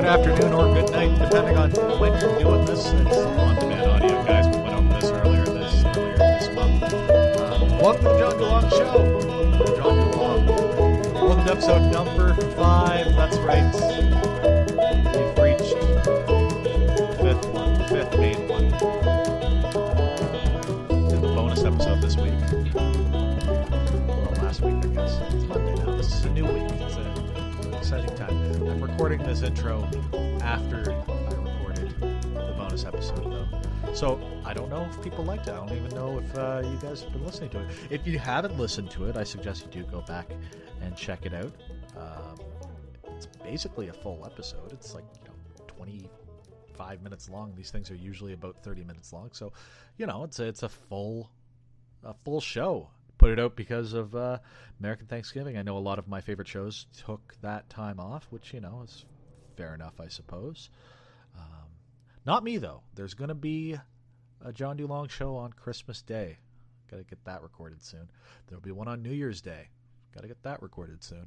afternoon, or good night, depending on when you're doing this. It's on-demand audio, guys. We went over this earlier this month. Welcome to the John DeLong Show. John DeLong. Welcome to episode number 5. That's right. We've reached the fifth main one. Did the bonus episode this week. Well, last week, I guess. It's Monday now. This is a new week. It's an exciting time. I'm recording this intro after I recorded the bonus episode, though. So I don't know if people liked it. I don't even know if you guys have been listening to it. If you haven't listened to it, I suggest you do go back and check it out. It's basically a full episode. It's like 25 minutes long. These things are usually about 30 minutes long. So it's a full show. Put it out because of American Thanksgiving. I know a lot of my favorite shows took that time off, which is fair enough, I suppose. Not me, though. There's going to be a John DeLong show on Christmas Day. Got to get that recorded soon. There'll be one on New Year's Day. Got to get that recorded soon.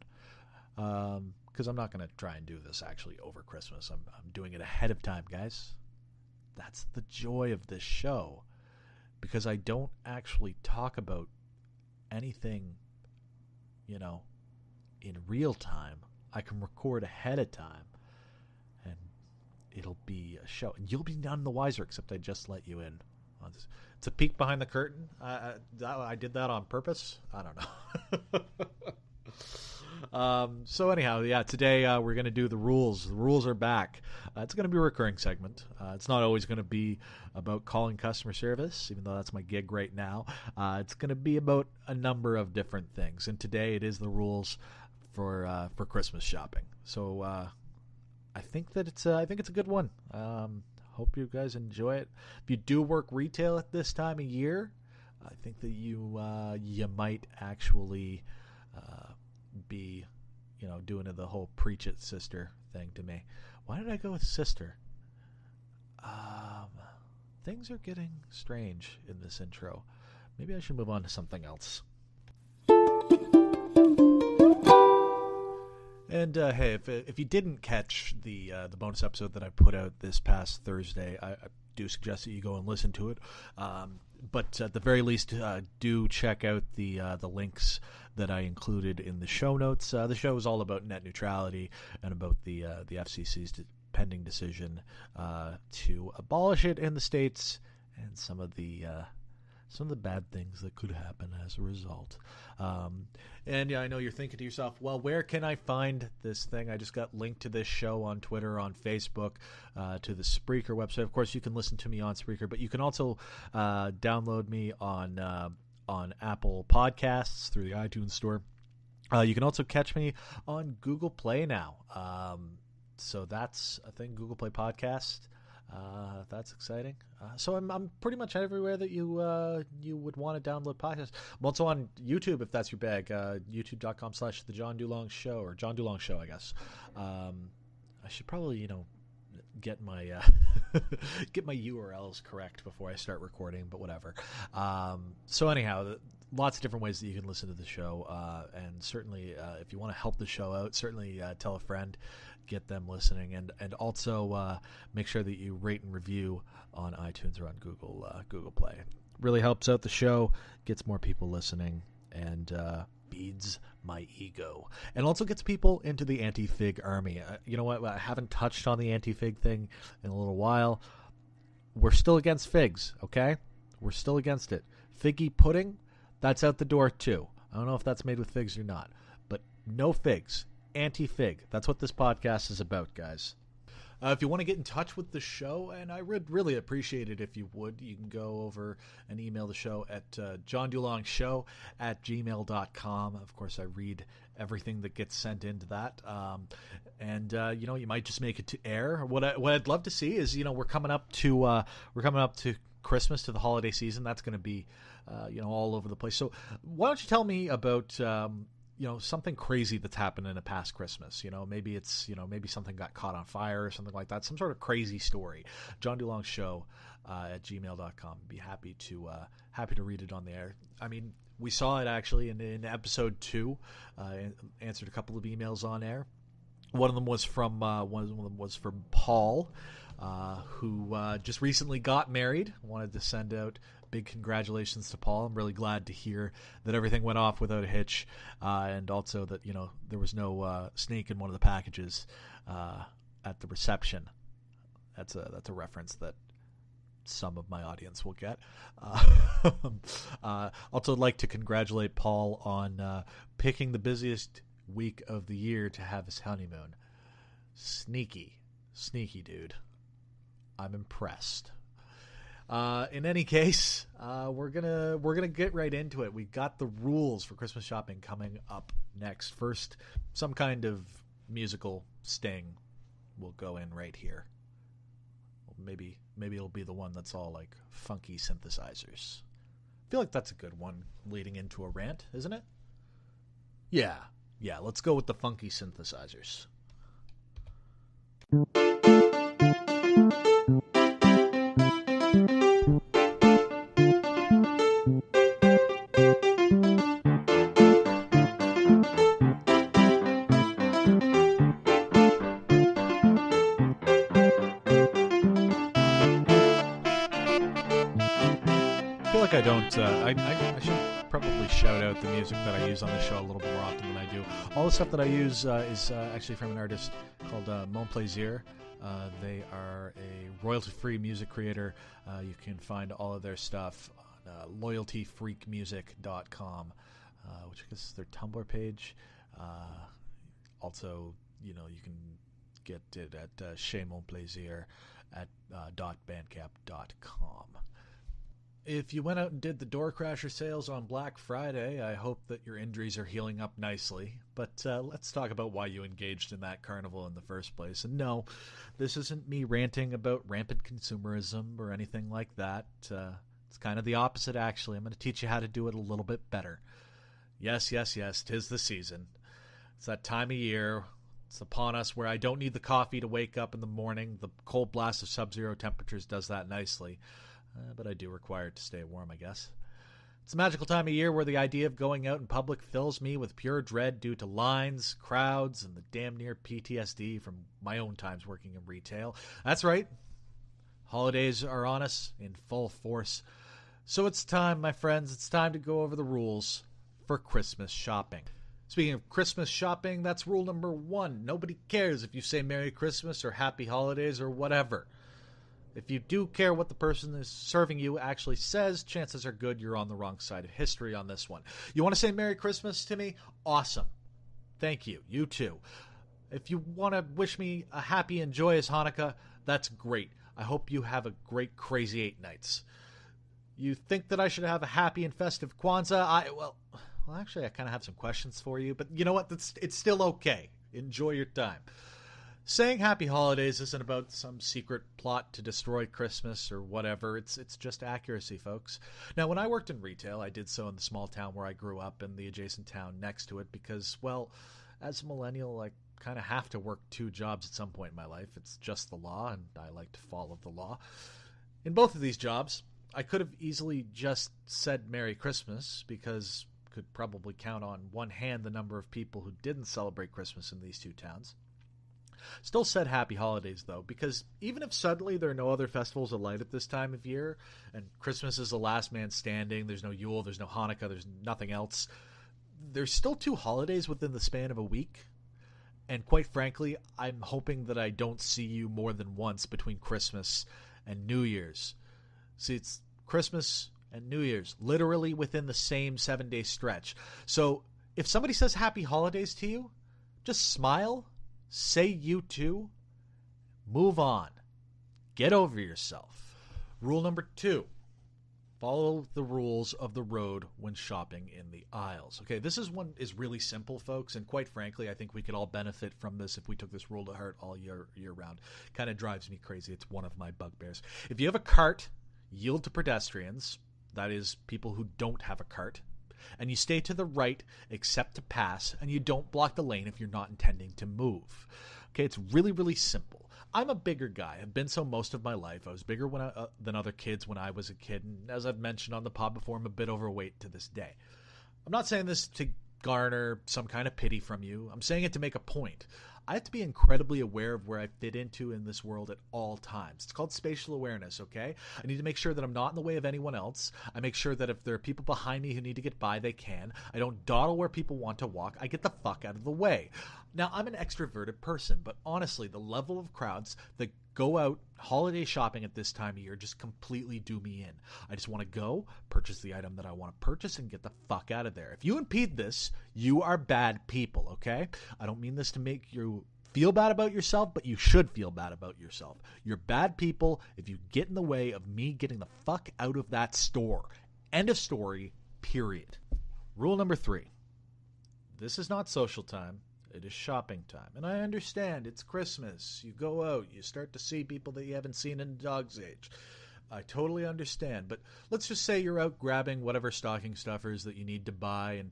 Because I'm not going to try and do this actually over Christmas. I'm doing it ahead of time, guys. That's the joy of this show. Because I don't actually talk about anything, in real time. I can record ahead of time. And it'll be a show, and you'll be none the wiser, except I just let you in. It's a peek behind the curtain. I did that on purpose. I don't know. So anyhow, today we're going to do the rules. The rules are back. It's going to be a recurring segment. It's not always going to be about calling customer service, even though that's my gig right now. It's going to be about a number of different things, and today it is the rules for Christmas shopping. So I think that it's a good one. Hope you guys enjoy it. If you do work retail at this time of year, I think that you might actually be doing the whole preach it sister thing to me. Why did I go with sister? Things are getting strange in this intro. Maybe I should move on to something else. And hey, if you didn't catch the bonus episode that I put out this past Thursday, I do suggest that you go and listen to it. But at the very least, do check out the links that I included in the show notes. The show is all about net neutrality and about the FCC's pending decision to abolish it in the States, and some of the bad things that could happen as a result. And I know you're thinking to yourself, well, where can I find this thing? I just got linked to this show on Twitter, on Facebook, to the Spreaker website. Of course, you can listen to me on Spreaker, but you can also download me on Apple Podcasts through the iTunes Store. You can also catch me on Google Play now. So that's a thing, Google Play Podcast. That's exciting. So I'm pretty much everywhere that you would want to download podcasts. I'm also on YouTube if that's your bag. YouTube.com/The John DeLong Show, or John DeLong Show, I guess. I should probably get my get my URLs correct before I start recording, but whatever. So anyhow, lots of different ways that you can listen to the show, and certainly if you want to help the show out, certainly tell a friend. Get them listening, and also make sure that you rate and review on iTunes or on Google Play. It really helps out the show, gets more people listening, and feeds my ego, and also gets people into the anti-fig army. You know what? I haven't touched on the anti-fig thing in a little while. We're still against figs, okay? We're still against it. Figgy pudding, that's out the door too. I don't know if that's made with figs or not, but no figs. Anti-fig. That's what this podcast is about, guys. If you want to get in touch with the show, and I would really appreciate it if you would, you can go over and email the show at johndulongshow@gmail.com. Of course, I read everything that gets sent into that. You might just make it to air. What I'd love to see is, we're coming up to Christmas, to the holiday season. That's going to be all over the place. So why don't you tell me about something crazy that's happened in a past Christmas. Maybe it's, maybe something got caught on fire or something like that. Some sort of crazy story. John DeLong Show at gmail.com. Be happy to read it on the air. I mean, we saw it actually in episode 2. Answered a couple of emails on air. One of them was from Paul, who just recently got married. Wanted to send out big congratulations to Paul. I'm really glad to hear that everything went off without a hitch, and also that there was no snake in one of the packages at the reception. That's a reference that some of my audience will get. Also, I'd like to congratulate Paul on picking the busiest week of the year to have his honeymoon. Sneaky dude. I'm impressed. In any case, we're gonna get right into it. We got the rules for Christmas shopping coming up next. First, some kind of musical sting will go in right here. Maybe it'll be the one that's all like funky synthesizers. I feel like that's a good one leading into a rant, isn't it? Yeah, let's go with the funky synthesizers. I should probably shout out the music that I use on the show a little bit more often than I do. All the stuff that I use is actually from an artist called Mon Plaisir. They are a royalty-free music creator. You can find all of their stuff on loyaltyfreakmusic.com, which is their Tumblr page. Also, you can get it at Chez Mon Plaisir at .bandcamp.com. If you went out and did the door crasher sales on Black Friday, I hope that your injuries are healing up nicely. But let's talk about why you engaged in that carnival in the first place. And no, this isn't me ranting about rampant consumerism or anything like that. It's kind of the opposite, actually. I'm going to teach you how to do it a little bit better. Yes, 'tis the season. It's that time of year. It's upon us where I don't need the coffee to wake up in the morning. The cold blast of sub-zero temperatures does that nicely. But I do require it to stay warm, I guess. It's a magical time of year where the idea of going out in public fills me with pure dread due to lines, crowds, and the damn near PTSD from my own times working in retail. That's right. Holidays are on us in full force. So it's time, my friends, it's time to go over the rules for Christmas shopping. Speaking of Christmas shopping, that's rule number 1. Nobody cares if you say Merry Christmas or Happy Holidays or whatever. If you do care what the person is serving you actually says, chances are good you're on the wrong side of history on this one. You want to say Merry Christmas to me? Awesome. Thank you. You too. If you want to wish me a happy and joyous Hanukkah, that's great. I hope you have a great crazy 8 nights. You think that I should have a happy and festive Kwanzaa? Well, actually, I kind of have some questions for you, but you know what? It's still okay. Enjoy your time. Saying Happy Holidays isn't about some secret plot to destroy Christmas or whatever. It's just accuracy, folks. Now, when I worked in retail, I did so in the small town where I grew up and the adjacent town next to it because, well, as a millennial, I kind of have to work 2 jobs at some point in my life. It's just the law, and I like to follow the law. In both of these jobs, I could have easily just said Merry Christmas because could probably count on one hand the number of people who didn't celebrate Christmas in these 2 towns. Still said Happy Holidays, though, because even if suddenly there are no other festivals of light at this time of year, and Christmas is the last man standing, there's no Yule, there's no Hanukkah, there's nothing else, there's still 2 holidays within the span of a week. And quite frankly, I'm hoping that I don't see you more than once between Christmas and New Year's. See, it's Christmas and New Year's, literally within the same 7-day stretch. So if somebody says Happy Holidays to you, just smile. Say you too. Move on. Get over yourself. Rule number 2. Follow the rules of the road when shopping in the aisles. Okay, this one is really simple, folks, and quite frankly, I think we could all benefit from this if we took this rule to heart all year round. Kind of drives me crazy. It's one of my bugbears. If you have a cart, yield to pedestrians, that is, people who don't have a cart, and you stay to the right except to pass, and you don't block the lane if you're not intending to move. Okay, it's really, really simple. I'm a bigger guy. I've been so most of my life. I was bigger than other kids when I was a kid, and as I've mentioned on the pod before, I'm a bit overweight to this day. I'm not saying this to garner some kind of pity from you. I'm saying it to make a point. I have to be incredibly aware of where I fit into in this world at all times. It's called spatial awareness, okay? I need to make sure that I'm not in the way of anyone else. I make sure that if there are people behind me who need to get by, they can. I don't dawdle where people want to walk. I get the fuck out of the way. Now, I'm an extroverted person, but honestly, the level of crowds that go out holiday shopping at this time of year just completely do me in. I just want to go, purchase the item that I want to purchase, and get the fuck out of there. If you impede this, you are bad people, okay? I don't mean this to make you feel bad about yourself, but you should feel bad about yourself. You're bad people if you get in the way of me getting the fuck out of that store. End of story, period. Rule number 3. This is not social time. It is shopping time. And I understand it's Christmas. You go out, you start to see people that you haven't seen in a dog's age. I totally understand. But let's just say you're out grabbing whatever stocking stuffers that you need to buy, and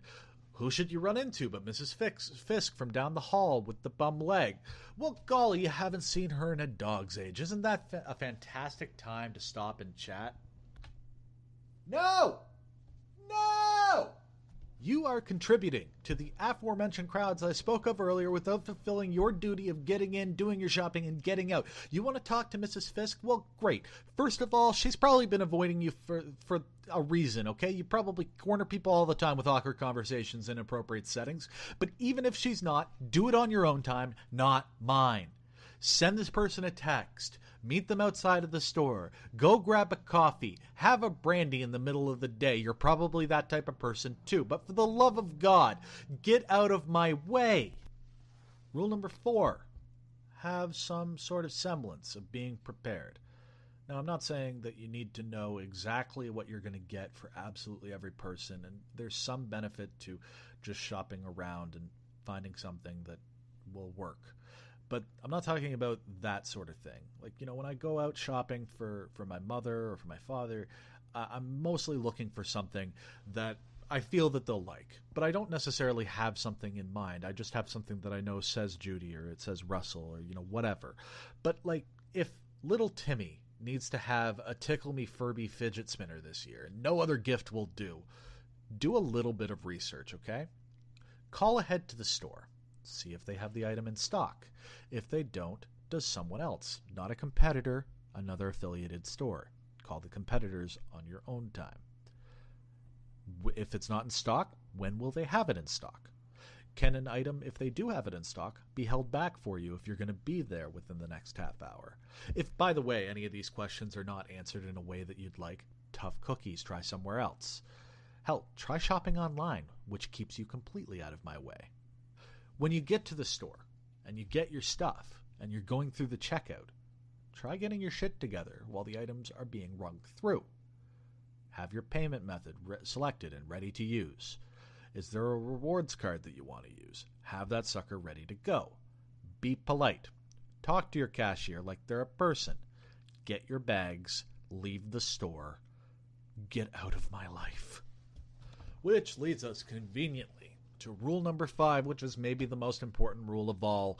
who should you run into but Mrs. Fisk from down the hall with the bum leg? Well, golly, you haven't seen her in a dog's age. Isn't that a fantastic time to stop and chat? No! No! You are contributing to the aforementioned crowds I spoke of earlier without fulfilling your duty of getting in, doing your shopping, and getting out. You want to talk to Mrs. Fisk? Well, great. First of all, she's probably been avoiding you for a reason, okay? You probably corner people all the time with awkward conversations in inappropriate settings. But even if she's not, do it on your own time, not mine. Send this person a text. Meet them outside of the store. Go grab a coffee. Have a brandy in the middle of the day. You're probably that type of person too. But for the love of God, get out of my way. Rule number 4. Have some sort of semblance of being prepared. Now, I'm not saying that you need to know exactly what you're going to get for absolutely every person. And there's some benefit to just shopping around and finding something that will work. But I'm not talking about that sort of thing. Like, when I go out shopping for my mother or for my father, I'm mostly looking for something that I feel that they'll like. But I don't necessarily have something in mind. I just have something that I know says Judy or it says Russell or, whatever. But, like, if little Timmy needs to have a Tickle Me Furby fidget spinner this year and no other gift will do a little bit of research, okay? Call ahead to the store. See if they have the item in stock. If they don't, does someone else, not a competitor, another affiliated store. Call the competitors on your own time. If it's not in stock, when will they have it in stock? Can an item, if they do have it in stock, be held back for you if you're going to be there within the next half hour? If, by the way, any of these questions are not answered in a way that you'd like, tough cookies, try somewhere else. Hell, try shopping online, which keeps you completely out of my way. When you get to the store and you get your stuff and you're going through the checkout, try getting your shit together while the items are being rung through. Have your payment method selected and ready to use. Is there a rewards card that you want to use? Have that sucker ready to go. Be polite. Talk to your cashier like they're a person. Get your bags. Leave the store. Get out of my life. Which leads us conveniently to rule number 5, which is maybe the most important rule of all.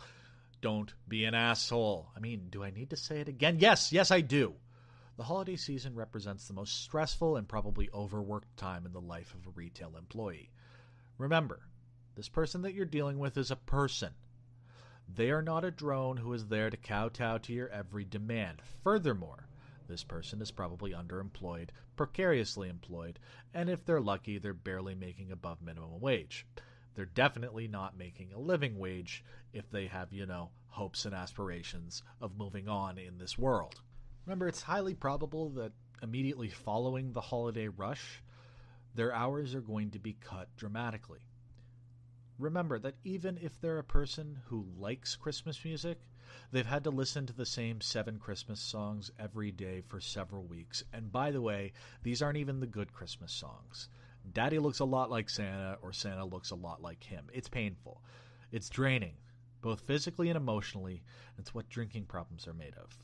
Don't be an asshole. I mean, do I need to say it again? Yes, I do. The holiday season represents the most stressful and probably overworked time in the life of a retail employee. Remember, this person that you're dealing with is a person. They are not a drone who is there to kowtow to your every demand. Furthermore, this person is probably underemployed, precariously employed, and if they're lucky, they're barely making above minimum wage. They're definitely not making a living wage if they have, hopes and aspirations of moving on in this world. Remember, it's highly probable that immediately following the holiday rush, their hours are going to be cut dramatically. Remember that even if they're a person who likes Christmas music, they've had to listen to the same 7 Christmas songs every day for several weeks. And by the way, these aren't even the good Christmas songs. Daddy looks a lot like Santa, or Santa looks a lot like him. It's painful. It's draining, both physically and emotionally. It's what drinking problems are made of.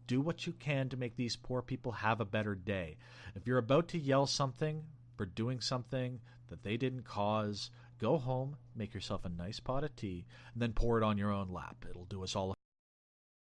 Do what you can to make these poor people have a better day. If you're about to yell something for doing something that they didn't cause, go home, make yourself a nice pot of tea, and then pour it on your own lap. It'll do us all